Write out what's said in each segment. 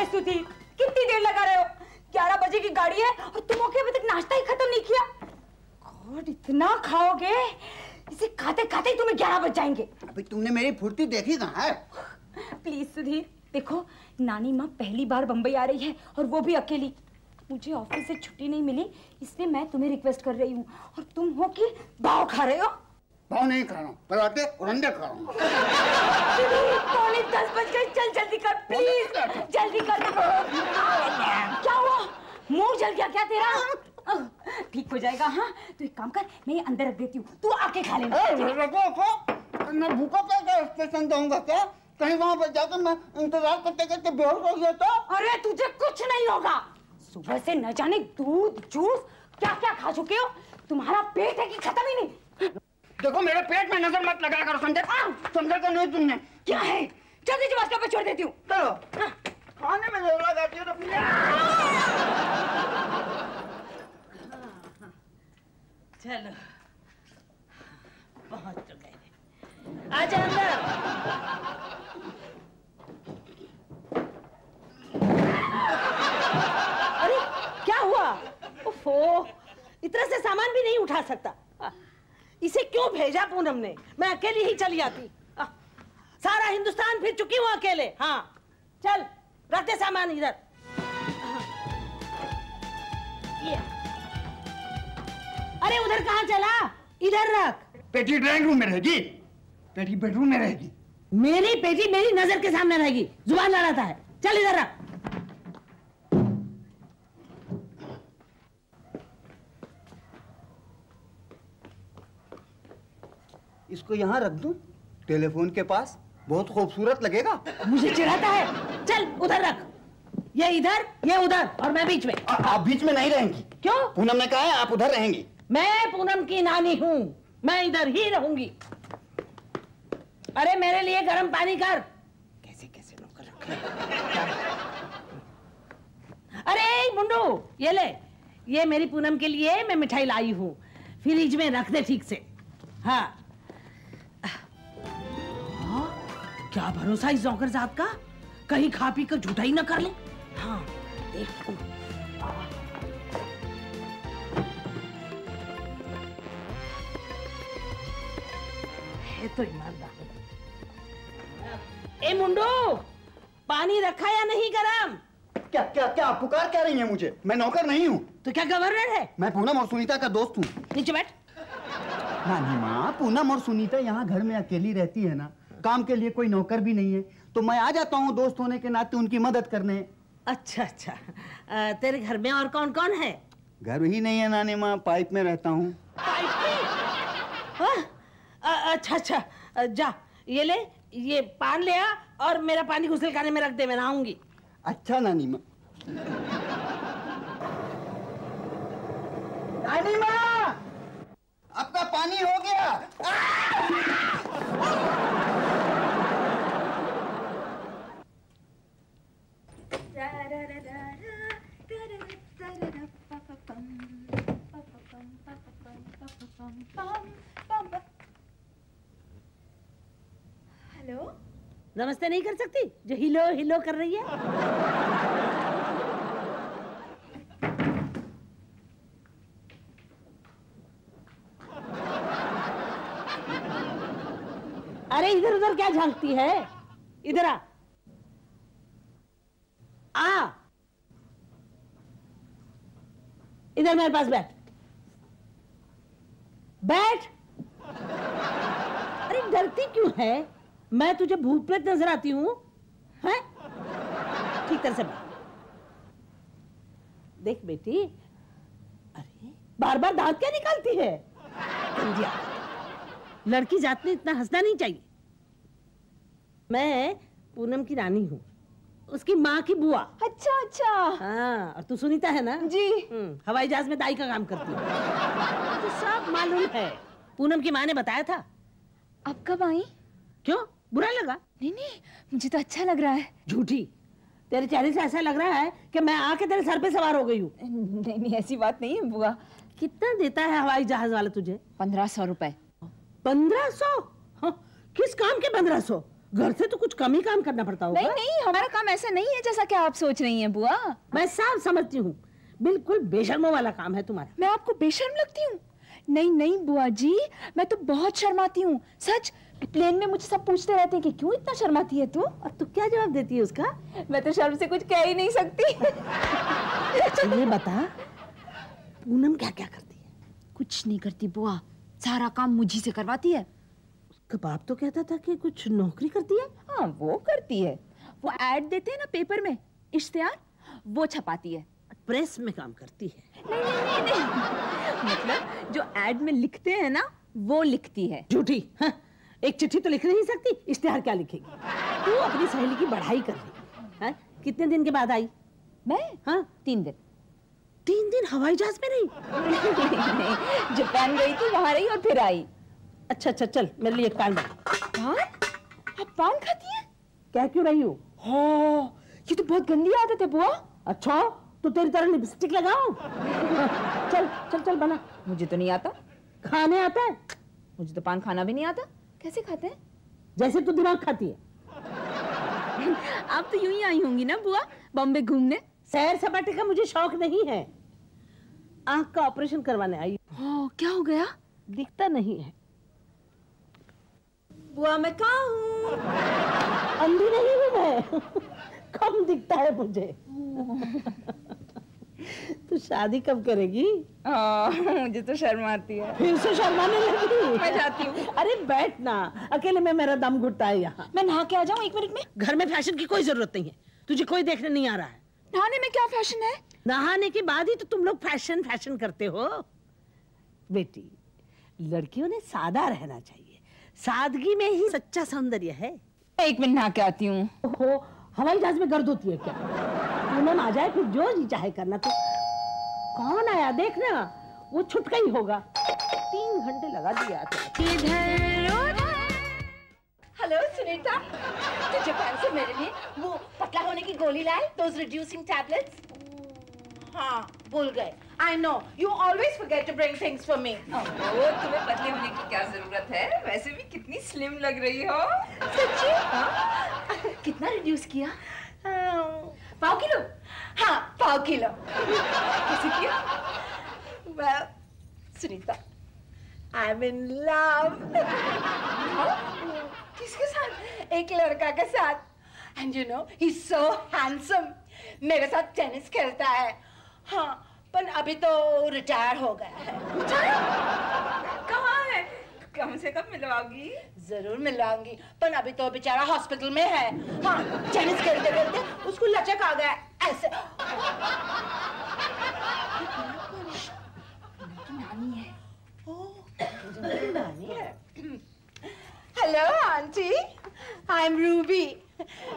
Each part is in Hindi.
है सुधीर, कितनी देर लगा रहे हो? 11 बजे की गाड़ी है और तुम होके अभी तक नाश्ता ही खत्म नहीं किया। गॉड, इतना खाओगे? इसे खाते खाते ही तुम्हें 11 बज जाएंगे। अभी तुमने मेरी फुर्ती देखी कहाँ है? प्लीज सुधीर, देखो नानी माँ पहली बार बम्बई आ रही है और वो भी अकेली। मुझे ऑफिस से छुट्टी नहीं मिली, इसलिए मैं तुम्हें रिक्वेस्ट कर रही हूँ और तुम हो कि भाव खा रहे हो। भाव नहीं खा रहा हूँ, पराठे और अंडे खा रहा हूँ। 9:45 बज गए, चल जल्दी कर प्लीज, जल्दी कर। क्या हुआ, मुंह जल गया क्या तेरा? ठीक हो जाएगा। हाँ तो एक काम कर, मैं ये अंदर रख देती हूँ, तू आके खा लेना। मैं भूखा क्या स्टेशन जाऊंगा क्या? कहीं वहाँ पर जाकर मैं इंतजार करते करते बेहोश हो गया तो? अरे तुझे कुछ नहीं होगा, सुबह से न जाने दूध जूस क्या क्या खा चुके हो। तुम्हारा पेट है कि खत्म ही नहीं। देखो मेरे पेट में नजर मत लगा करो, समझे? समझा तो नहीं तुमने? क्या है, जल्दी से बस स्टॉप पे छोड़ देती हूँ। चलो खाने में नजर लगाती हो तो चलो पहुंच चुके हैं, आजा अंदर। अरे क्या हुआ? ओफो, इतना से सामान भी नहीं उठा सकता। इसे क्यों भेजा पूनम ने? मैं अकेली ही चली आती। सारा हिंदुस्तान फिर चुकी हूँ अकेले। हाँ चल रखते सामान इधर। ये अरे उधर कहाँ चला? इधर रख। पेटी ड्राइंग रूम में रहेगी, पेटी बेडरूम में रहेगी। मेरी पेटी मेरी नजर के सामने रहेगी, जुबान लड़ाता है। चल इधर रख। इसको यहाँ रख दूं टेलीफोन के पास, बहुत खूबसूरत लगेगा। मुझे चिढ़ाता है। चल उधर रख, ये इधर ये उधर और मैं बीच में। आप बीच में नहीं रहेंगी। क्यों? पूनम ने कहा है आप उधर रहेंगी। मैं पूनम की नानी हूँ, मैं इधर ही रहूंगी। अरे मेरे लिए गर्म पानी कर। कैसे कैसे नौकर रखे। अरे मुंडू ये ले, ये मेरी पूनम के लिए मैं मिठाई लाई हूँ, फ्रिज में रख दे ठीक से। हाँ क्या भरोसा इस नौकरजात का, कहीं खा पी कर झूठा ही ना कर ले। हाँ देख है तो ईमानदार। ए मुंडू, पानी रखा या नहीं गरम? क्या क्या क्या आप पुकार क्या रही हैं मुझे? मैं नौकर नहीं हूँ। तो क्या गवर्नर है? मैं पूनम और सुनीता का दोस्त हूँ। नीचे बैठ। नानी माँ, पूनम और सुनीता यहाँ घर में अकेली रहती है ना, काम के लिए कोई नौकर भी नहीं है, तो मैं आ जाता हूँ दोस्त होने के नाते उनकी मदद करने। अच्छा अच्छा, तेरे घर में और कौन कौन है? घर ही नहीं है नानी माँ, पाइप में रहता हूँ। पाइप में? अच्छा अच्छा, जा ये ले, ये पान ले आ और मेरा पानी गुस्लखाने में रख दे, मैं नहाऊंगी। अच्छा नानी माँ। नानी माँ, आपका पानी हो गया। हेलो, नमस्ते नहीं कर सकती जो हिलो हिलो कर रही है? अरे इधर उधर क्या झांकती है? इधर आ। इधर मेरे पास बैठ। बैठ। अरे डरती क्यों है? मैं तुझे भूत प्रेत नजर आती हूँ? हैं? ठीक तरह से बैठ। देख बेटी, अरे बार बार दांत क्या निकालती है? लड़की जात में इतना हंसना नहीं चाहिए। मैं पूनम की रानी हूँ, उसकी माँ की बुआ। अच्छा अच्छा। हाँ, और तू सुनीता है ना? जी। हवाई जहाज में दाई का काम करती है। तो सब मालूम है, पूनम की माँ ने बताया था। अब कब आई? क्यों, बुरा लगा? नहीं नहीं, मुझे तो अच्छा लग रहा है। झूठी, तेरे चेहरे से ऐसा लग रहा है कि मैं आके तेरे सर पे सवार हो गई हूँ। नहीं नहीं, ऐसी बात नहीं है बुआ। कितना देता है हवाई जहाज वाला तुझे? 1500 रुपए। 1500? हाँ, किस काम के 1500? घर से तो कुछ कम ही काम करना पड़ता होगा। नहीं नहीं, हमारा काम ऐसा नहीं है जैसा कि आप सोच रही हैं बुआ। मैं साफ समझती हूँ, बिल्कुल बेशर्मों वाला काम है तुम्हारा। मैं आपको बेशर्म लगती हूँ? नहीं नहीं बुआ जी, मैं तो बहुत शर्माती हूँ, सच। प्लेन में मुझे सब पूछते रहते हैं कि क्यों इतना शर्माती है तू? और तू क्या जवाब देती है उसका? मैं तो शर्म से कुछ कह ही नहीं सकती। अच्छा ये बता, पूनम क्या क्या करती है? कुछ नहीं करती बुआ, सारा काम मुझी से करवाती है। उसका बाप तो कहता था कि कुछ नौकरी करती है। हाँ वो करती है, वो ऐड देते हैं ना पेपर में, इश्तेहार, वो छपाती है। प्रेस में काम करती है? नहीं नहीं नहीं, नहीं। मतलब जो ऐड में लिखते हैं ना, वो लिखती है। झूठी। हाँ, एक चिट्ठी तो लिख नहीं सकती, इश्तेहार क्या लिखेगी? तू अपनी सहेली की बढ़ाई कर रही है। कितने दिन के बाद आई? मैं? हाँ 3 दिन। 3 दिन हवाई जहाज में रही? नहीं, जापान गई थी, वहां रही और फिर आई। अच्छा अच्छा, चल मेरे लिए एक पान बना। पान? आप पान खाती हैं? क्या क्यों रही हो? हाँ, ये तो बहुत गंदी आदत है बुआ। अच्छा, तो तेरी तरह लिपस्टिक लगाओ। चल चल चल बना। मुझे तो नहीं आता। खाने आता है? मुझे तो पान खाना भी नहीं आता। कैसे खाते हैं? जैसे तू दिमाग खाती है। आप तो यूं ही आई होंगी ना बुआ, बॉम्बे घूमने। सैर सपाटे का मुझे शौक नहीं है। आंख का ऑपरेशन करवाने आई। हाँ, क्या हो गया? दिखता नहीं है। बुआ मैं कहाँ हूँ? अंधी नहीं हूँ मैं। कम दिखता है मुझे। तू शादी कब करेगी? मुझे तो शर्म आती है। फिर से शर्माने लगी? मैं जाती हूँ। अरे बैठ ना, अकेले में मेरा दम घुटता है यहाँ। मैं नहा के आ जाऊँ 1 मिनट में? घर में फैशन की कोई जरूरत नहीं है, तुझे कोई देखने नहीं आ रहा है। नहाने में क्या फैशन है? नहाने के बाद ही तो तुम लोग फैशन फैशन करते हो। बेटी, लड़कियों ने सादा रहना चाहिए, सादगी में ही सच्चा सौंदर्य है। 1 मिनट नहा के आती हूँ। ओहो, हवाई जहाज में गर्द होती है क्या? पूनम आ जाए फिर जो जी चाहे करना। तो कौन आया देखना, वो छुटका ही होगा। 3 घंटे लगा दिया हेलो सुनीता, तो जापान से मेरे लिए वो पतला होने की गोली लाए, those reducing tablets? हाँ, भूल गए। I know, you always forget to bring things for me. वो तुम्हें पतले होने की क्या जरूरत है? वैसे भी कितनी स्लिम लग रही हो। सच्ची? हाँ? कितना रिड्यूस किया? 5 किलो? हाँ, 5 किलो। कैसे किया? Well, Sunita, I'm in love. किसके साथ? एक लड़का के साथ। And you know, he's so handsome. मेरे साथ टेनिस खेलता है। हाँ, पर अभी तो रिटायर हो गया है। कहाँ है? कम से कम मिलवाओगी? जरूर मिलवाऊंगी, पर अभी तो बेचारा हॉस्पिटल में है। हाँ, टेनिस खेलते खेलते उसको लचक आ गया ऐसे। नानी है। ओह, नानी है। Hello aunty, I am Ruby.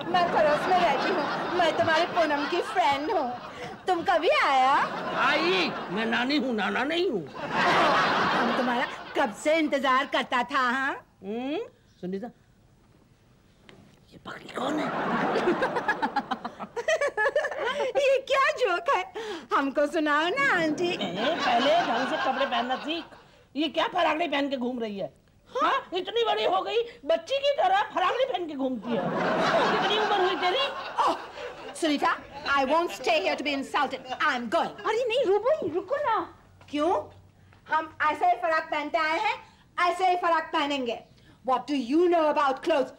मैं पड़ोस में रहती हूँ, मैं तुम्हारी पूनम की फ्रेंड हूँ। तुम कभी आया? आई, मैं नानी हूँ, नाना नहीं हूँ। हम तुम्हारा कब से इंतजार करता था। हाँ, सुनीता, ये पगली कौन है? ये क्या जोक है? हमको सुनाओ ना आंटी। पहले ढंग से कपड़े पहनना सीख। ये क्या फरागड़ी पहन के घूम रही है? हाँ, इतनी बड़ी हो गई, बच्ची की तरह फरागड़ी पहन के घूमती है। कितनी उम्र हुई तेरी? Sunita, I won't stay here to be insulted. I'm going. अरे नहीं रूबी, रुको ना। क्यों? हम ऐसे ही फराक पहनते आए हैं, ऐसे ही फराक पहनेंगे। What do you know about clothes?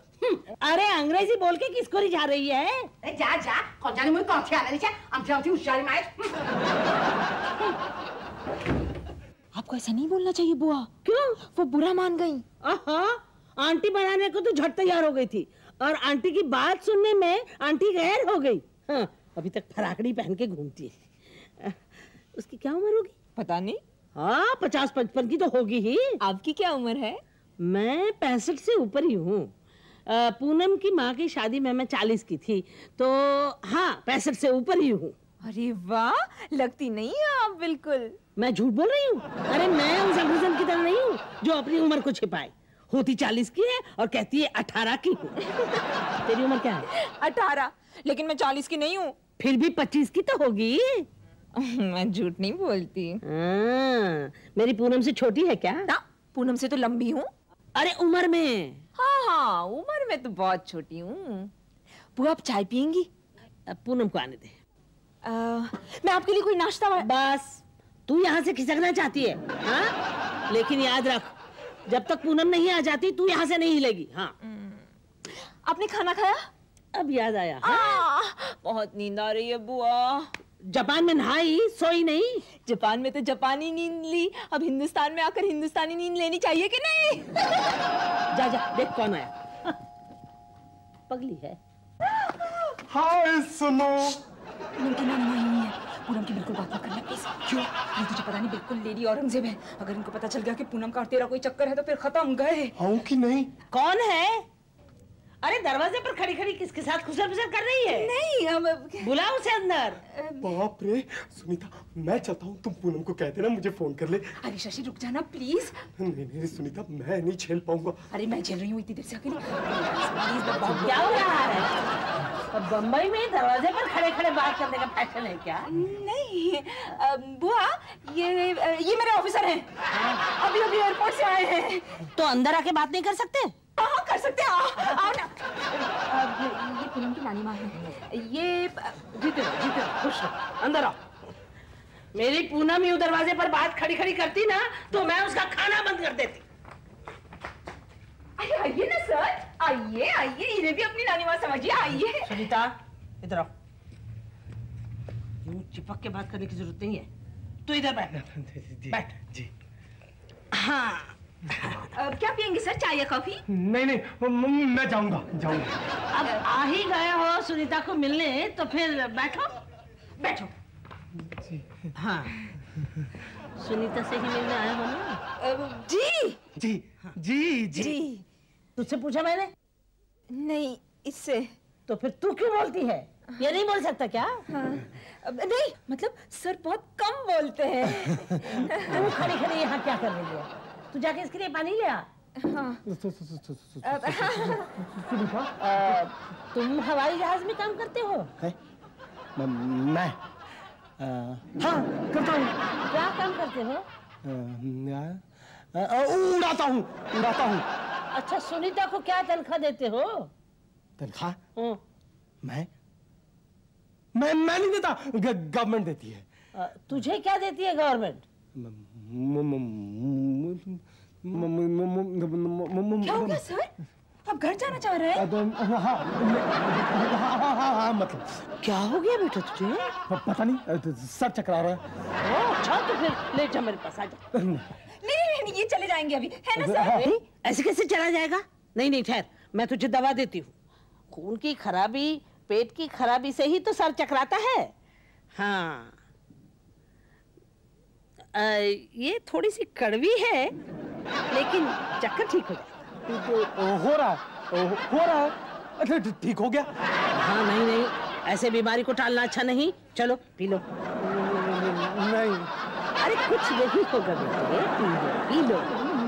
अरे अंग्रेजी बोल के किसको रिझा रही है? जा जा, कौन जाने मुझे कौन सी आना नीचे? I'm telling you, Shari Mike. आपको ऐसा नहीं बोलना चाहिए बुआ। क्यों? वो बुरा मान गई। आंटी बनाने को तो झट तैयार हो गई थी, और आंटी की बात सुनने में आंटी गैर हो गई। हाँ, अभी तक फराकड़ी पहन के घूमती है। उसकी क्या उम्र होगी? पता नहीं। हाँ, 50-55 की तो होगी ही। आपकी क्या उम्र है? मैं 65 से ऊपर ही हूँ। पूनम की माँ की शादी में मैं 40 की थी, तो हाँ 65 से ऊपर ही हूँ। अरे वाह, लगती नहीं है आप बिल्कुल। मैं झूठ बोल रही हूँ? अरे मैं उस अंग्रेजन की तरह नहीं हूँ जो अपनी उम्र को छिपाए। होती 40 की है और कहती है 18 की हूँ। तेरी उम्र क्या है? 18, लेकिन मैं 40 की नहीं हूँ। फिर भी 25 की तो होगी। मैं झूठ नहीं बोलती। मेरी पूनम से छोटी है क्या? ना, पूनम से तो लंबी हूँ। अरे उम्र में। हाँ, उम्र में तो बहुत छोटी हूँ। बुआ आप चाय पियेंगी? पूनम को आने दे। मैं आपके लिए कोई नाश्ता बस तू यहाँ से खिसकना चाहती है, हाँ? लेकिन याद रख, जब तक पूनम नहीं आ जाती तू यहाँ से नहीं हिलेगी। हाँ। आपने खाना खाया? अब याद आया। हाँ? बहुत नींद आ रही है बुआ। जापान में नहाई, सोई नहीं? जापान में तो जापानी नींद ली, अब हिंदुस्तान में आकर हिंदुस्तानी नींद लेनी चाहिए कि नहीं? जा जा देख कौन आया। पगली है। हाय सुनो। पूनम की नानी वहीं नहीं है। पूनम की बिल्कुल बात मत करना प्लीज। क्यों? ये तुझे पता नहीं, बिल्कुल लेडी औरंगजेब है। अगर इनको पता चल गया कि पूनम का और तेरा कोई चक्कर है तो फिर खत्म गए। आऊं कि नहीं? कौन है? अरे दरवाजे पर खड़ी खड़ी किसके साथ खुसर फुसर कर रही है? नहीं हम बुला उसे अंदर। बाप रे सुनीता, मैं चाहता हूँ तुम पूनम को कह देना मुझे फोन कर ले। अरे शशि रुक जाना प्लीज। नहीं नहीं सुनीता, मैं नहीं झेल पाऊंगा। अरे मैं झेल रही हूँ इतनी देर से अकेली। क्या हो रहा है? बम्बई में दरवाजे पर खड़े खड़े बात करने का फैशन है क्या? नहीं बुआ, ये मेरे ऑफिसर हैं। अभी अभी एयरपोर्ट से आए हैं। तो अंदर आके बात नहीं कर सकते? हाँ कर सकते हैं। आओ ना। ये पूनम की नानी माँ है। ये जीते खुश रहो, अंदर आओ। मेरी पूनम यूं दरवाजे पर बात खड़ी खड़ी करती ना तो मैं उसका खाना बंद कर देती। अरे आइए ना सर, आइए आइए, इन्हें भी अपनी नानी माँ समझिए, आइए। सुनीता इधर आओ। यूं चिपक के बात करने की जरूरत नहीं है, तू इधर बैठ। बैठ जी। हाँ क्या पियेंगे सर, चाय या कॉफी? नहीं नहीं मैं जाऊंगा। अब आ ही गए हो सुनीता को मिलने तो फिर बैठो। बैठो। हाँ सुनीता से ही मिलने आए हो ना? जी जी जी जी। तुझसे पूछा मैंने? नहीं, इससे। तो फिर तू क्यों बोलती है? ये नहीं बोल सकता क्या? हाँ। नहीं मतलब सर बहुत कम बोलते हैं। तू खड़ी खड़ी यहाँ क्या कर रही है? तू जाके इसके लिए पानी ले आ। हाँ। तुम हवाई जहाज में काम करते हो? मैं हाँ करता हूँ। क्या काम करते हो? उड़ाता हूँ। अच्छा सुनीता को क्या तनख्वाह देते हो? तनख्वाह? मैं नहीं देता, गवर्नमेंट देती है। तुझे क्या देती है गवर्नमेंट? क्या हो गया सर? आप घर जाना चाह रहे हैं? हाँ मतलब क्या हो गया बेटा तुझे? पता नहीं, सर चकरा रहा है। अच्छा तो फिर ले जा मेरे पास, आ जा। नहीं, ये चले जाएंगे अभी, है ना सर? ऐसे कैसे चला जाएगा? नहीं ठहर, मैं तुझे दवा देती हूँ। खून की खराबी, पेट की खराबी से ही तो सर चकराता है। हाँ ये थोड़ी सी कड़वी है लेकिन चक्कर ठीक हो जाएगा। हो रहा है। अच्छा ठीक हो गया? हाँ नहीं ऐसे बीमारी को टालना अच्छा नहीं। चलो पी लो। नहीं। अरे कुछ नहीं होगा बेटे, पी लो।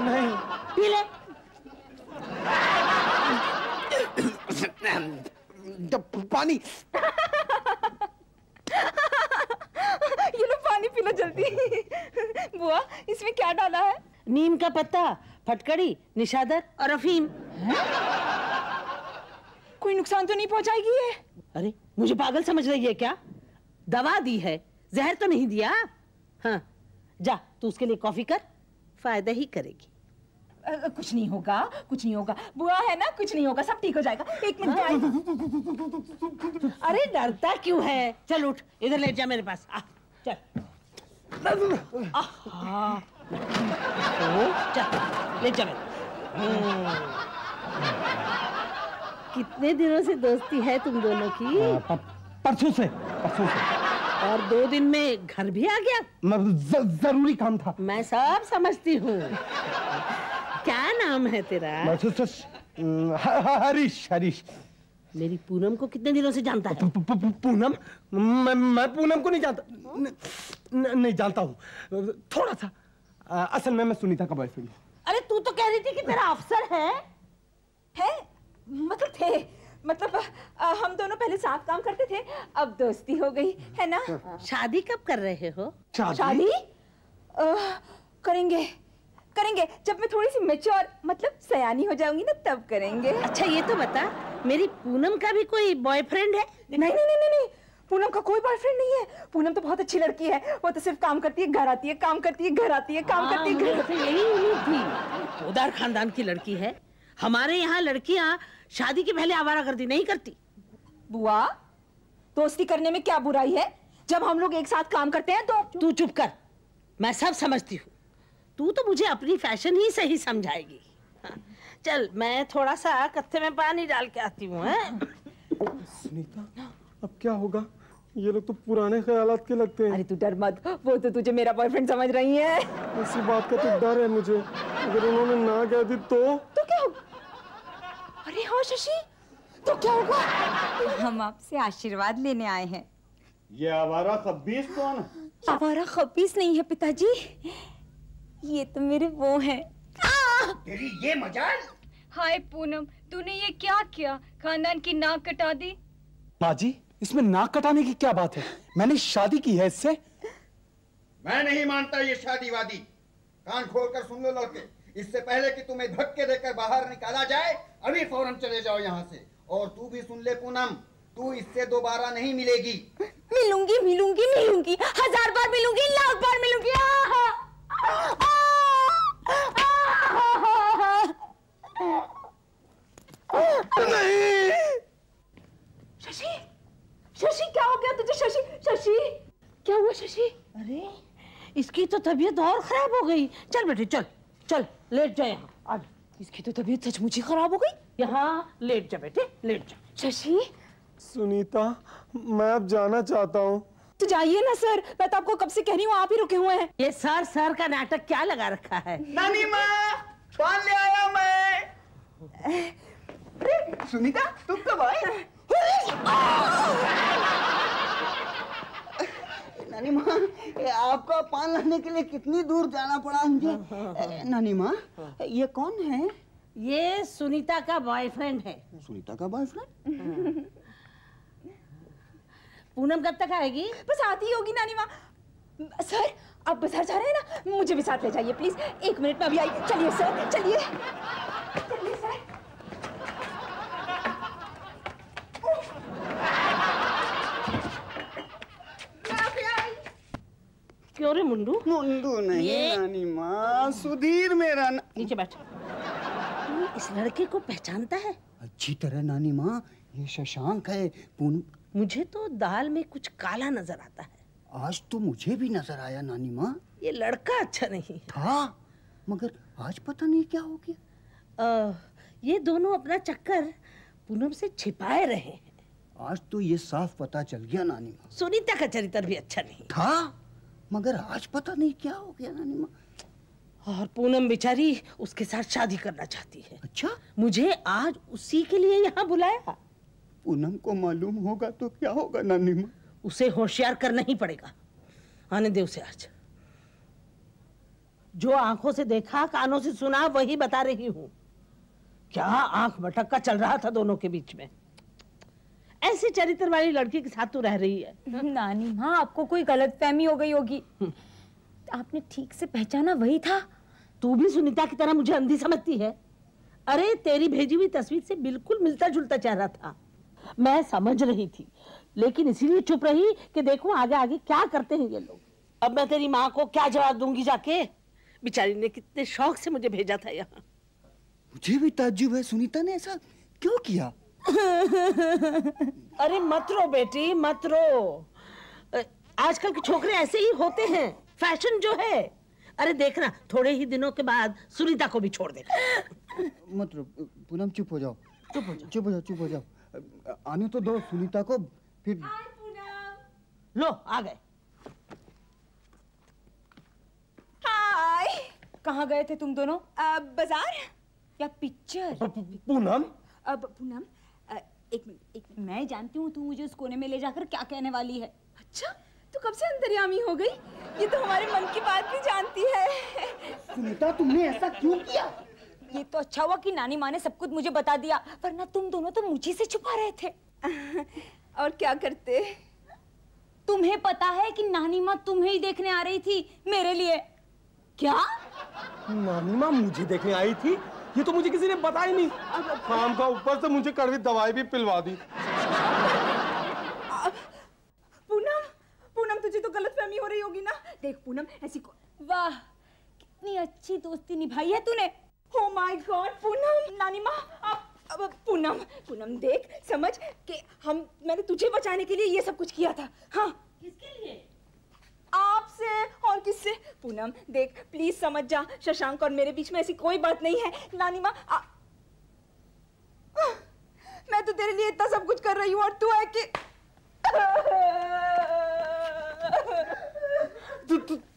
नहीं। पी ले। पानी। ये लो पानी पी लो जल्दी। बुआ इसमें क्या डाला है? नीम का पत्ता, फटकड़ी, निशादर और अफीम। कोई नुकसान तो नहीं पहुंचाएगी ये? अरे मुझे पागल समझ रही है क्या? दवा दी है, जहर तो नहीं दिया। हाँ जा तू उसके लिए कॉफी कर, फायदा ही करेगी। कुछ नहीं होगा बुआ, है ना, कुछ नहीं होगा, सब ठीक हो जाएगा। एक मिनट में। अरे डरता क्यों है? चल उठ, इधर लेट जा मेरे पास। आ, चल। चल लेट जा मेरे। कितने दिनों से दोस्ती है तुम दोनों की? परसों से। और 2 दिन में घर भी आ गया? जरूरी काम था। मैं सब समझती हूँ। क्या नाम है तेरा? हरीश। मेरी पूनम को कितने दिनों से जानता है? पूनम? मैं पूनम को नहीं जानता। नहीं जानता हूँ थोड़ा सा। असल में मैं सुनीता का बॉयफ्रेंड हूँ। अरे तू तो कह रही थी कि तेरा अफसर है। मतलब थे, मतलब हम दोनों पहले साथ काम करते थे, अब दोस्ती हो गई, है ना? शादी कब कर रहे हो? शादी करेंगे करेंगे जब मैं थोड़ी सी मैच्योर मतलब सयानी हो जाऊंगी ना, तब करेंगे। अच्छा ये तो बता, मेरी पूनम का भी कोई बॉयफ्रेंड है? नहीं नहीं नहीं नहीं नहीं, पूनम का कोई बॉयफ्रेंड नहीं है। पूनम तो बहुत अच्छी लड़की है, वो तो सिर्फ काम करती है, घर आती है, काम करती है, घर आती है, काम करती है, घर। यही उम्मीद थी, उदार खानदान की लड़की है। हमारे यहाँ लड़कियाँ शादी के पहले आवारागर्दी नहीं करती। बुआ, दोस्ती करने में क्या बुराई है? जब हम लोग एक साथ काम करते हैं तो। तू चुप कर, मैं सब समझती हूँ। तू तो मुझे अपनी फैशन ही सही समझाएगी। हाँ, चल मैं थोड़ा सा कत्थे में पानी डाल के आती हूँ। सुनीता, अब क्या होगा? ये लोग तो पुराने ख्यालात के लगते हैं। अरे तू डर मत, वो तो तुझे मेरा बॉयफ्रेंड समझ रही है। इसी बात का तो डर है मुझे, अगर उन्होंने ना कह दी तो क्या होगा? अरे हाँ शशि, तो क्या होगा? हम आपसे आशीर्वाद लेने आए हैं। ये आवारा खब्बीस कौन है? आवारा खब्बीस नहीं है पिताजी, ये तो मेरे वो हैं। तेरी ये मजाल। हाय पूनम, तूने ये क्या किया? खानदान की नाक कटा दी। माँ जी, इसमें नाक कटाने की क्या बात है? मैंने शादी की है इससे। मैं नहीं मानता ये शादी वादी। कान खोलकर सुन लो लड़के, इससे पहले कि तुम्हें धक्के देकर बाहर निकाला जाए, अभी फौरन चले जाओ यहाँ से। और तू भी सुन ले पूनम, तू इससे दोबारा नहीं मिलेगी। मिलूंगी मिलूंगी मिलूंगी, 1000 बार मिलूंगी, 1,00,000 बार मिलूंगी। नहीं। शशि, शशि क्या हो गया तुझे? शशि, शशि क्या हुआ शशि? अरे इसकी तो तबीयत और खराब हो गई। चल बेटे चल चल, लेट जा यहाँ। आज इसकी तो तबीयत सचमुच ही खराब हो गई। यहाँ लेट जा बेटे, लेट जा। शशि, सुनीता, मैं अब जाना चाहता हूँ। तो जाइए ना सर, मैं तो आपको कब से कह रही हूँ, आप ही रुके हुए हैं। ये सर का नाटक क्या लगा रखा है? नानी माँ, पान ले आया मैं। सुनीता, तुम कब आए? नानी माँ, आपका पान लाने के लिए कितनी दूर जाना पड़ा मुझे। नानी माँ, ये कौन है? ये सुनीता का बॉयफ्रेंड है। सुनीता का बॉयफ्रेंड? पूनम कब तक आएगी? बस आती ही होगी नानी माँ। सर, आप बाजार जा रहे हैं ना, मुझे भी साथ ले जाइए प्लीज। 1 मिनट में अभी आई। चलिए सर, चलिए चलिए सर। क्यों रे मुंडू? मुंडू नहीं नानी माँ, सुधीर मेरा नीचे बैठ। तू इस लड़के को पहचानता है? अच्छी तरह नानी माँ, ये शशांक है। मुझे तो दाल में कुछ काला नजर आता है। आज तो मुझे भी नजर आया नानी माँ। ये लड़का अच्छा नहीं था, मगर आज पता नहीं क्या हो गया। ये दोनों अपना चक्कर पूनम से छिपाए रहे हैं। आज तो ये साफ पता चल गया नानी माँ। सुनीता का चरित्र भी अच्छा नहीं था, मगर आज पता नहीं क्या हो गया नानी माँ। और पूनम बेचारी उसके साथ शादी करना चाहती है। अच्छा, मुझे आज उसी के लिए यहाँ बुलाया। पूनम को मालूम होगा तो क्या होगा नानी माँ? उसे होशियार करना ही पड़ेगा। आने दे उसे आज। जो आंखों से देखा, कानों से सुना, वही बता रही हूँ। क्या आंख मटक चल रहा था दोनों के बीच में। ऐसी चरित्र वाली लड़की के साथ तू रह रही है। नानी माँ, आपको कोई गलतफहमी हो गई होगी। आपने ठीक से पहचाना वही था। तू भी सुनीता की तरह मुझे अंधी समझती है? अरे तेरी भेजी हुई तस्वीर से बिल्कुल मिलता जुलता चेहरा था। मैं समझ रही थी, लेकिन इसीलिए चुप रही कि देखो आगे आगे क्या करते हैं ये लोग। अब मैं तेरी माँ को क्या जवाब दूंगी जाके? बेचारी ने कितने शौक से मुझे भेजा था यहाँ। मुझे भी ताज्जुब है, सुनीता ने ऐसा क्यों किया? अरे मत रो बेटी, मत रो। आजकल के छोकरे ऐसे ही होते हैं, फैशन जो है। अरे देखना, थोड़े ही दिनों के बाद सुनीता को भी छोड़ देगा। मत रो पूनम, चुप हो जाओ, चुप हो जाओ, चुप हो जाओ, चुप हो जाओ। आने तो दो सुनीता को, फिर। लो आ गए। हाय, कहाँ गए थे तुम दोनों? बाजार या पिक्चर? पूनम, अब पूनम, एक मिनट, मैं जानती हूँ तू मुझे उस कोने में ले जाकर क्या कहने वाली है। अच्छा, तू कब से अंतर्यामी हो गई? ये तो हमारे मन की बात भी जानती है। सुनीता, तुमने ऐसा क्यों किया? ये तो अच्छा हुआ कि नानी माँ ने सब कुछ मुझे बता दिया, वरना तुम दोनों तो मुझे से छुपा रहे थे। और क्या करते? तुम्हें पता है कि नानी माँ तुम्हें ही देखने आ रही थी मेरे लिए। क्या? नानी माँ मुझे देखने आई थी? ये तो मुझे किसी ने बताया ही नहीं। काम का ऊपर से मुझे कड़वी दवाई भी पिलवा दी। पूनम, पूनम तुझे तो गलतफहमी हो रही होगी ना। देख पूनम ऐसी वाह कितनी अच्छी दोस्ती निभाई है तूने। Oh my God पूनम, नानी माँ अब पूनम, पूनम देख समझ कि मैंने तुझे बचाने के लिए ये सब कुछ किया था। हाँ किसके लिए? आपसे और किससे? पूनम देख प्लीज समझ जा, शशांक और मेरे बीच में ऐसी कोई बात नहीं है। नानी माँ मैं तो तेरे लिए इतना सब कुछ कर रही हूँ और तू है कि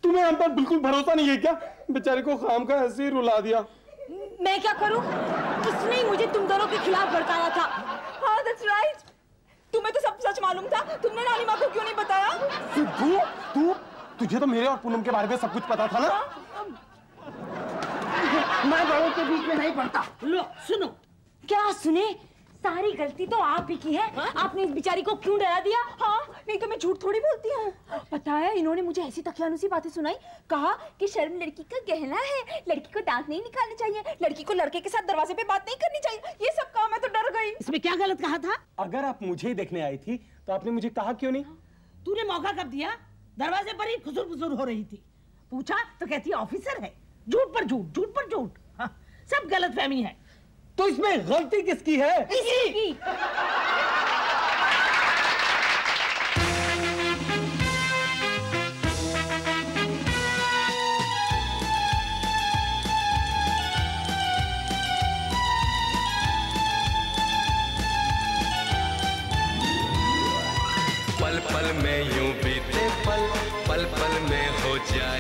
तुम्हें हम पर बिल्कुल भरोसा नहीं है क्या? बेचारे को खाम का ऐसे ही रुला दिया। मैं क्या करूं? किसने ही मुझे तुम दोनों के खिलाफ भड़काया था। हाँ that's right। तुम्हें तो सब सच मालूम था, तुमने नानी माँ को क्यों नहीं बताया? तुझे तो मेरे और पूनम के बारे में सब कुछ पता था ना? मैं बड़ों के बीच में नहीं पड़ता। लो सुनो। क्या सुने? सारी गलती तो आप ही की है। आपने इस बेचारी को क्यों डरा दिया? हाँ नहीं तो मैं झूठ थोड़ी बोलती हूँ। पता है इन्होंने मुझे ऐसी तकियानुसी बातें सुनाई, कहा कि शर्म लड़की का गहना है, लड़की को दांत नहीं निकालने चाहिए, लड़की को लड़के के साथ दरवाजे पे बात नहीं करनी चाहिए। ये सब कहा, मैं तो डर गई। इसमें क्या गलत कहा था? अगर आप मुझे देखने आई थी तो आपने मुझे कहा क्यों नहीं? तूने मौका कब दिया? दरवाजे पर ही खुसुर फुसुर हो रही थी, पूछा तो कहती ऑफिसर है। झूठ पर झूठ, झूठ पर झूठ। हाँ, सब गलतफहमी है। तो इसमें गलती किसकी है? इसकी। पल पल में यूं बीते पल, पल पल में हो जाए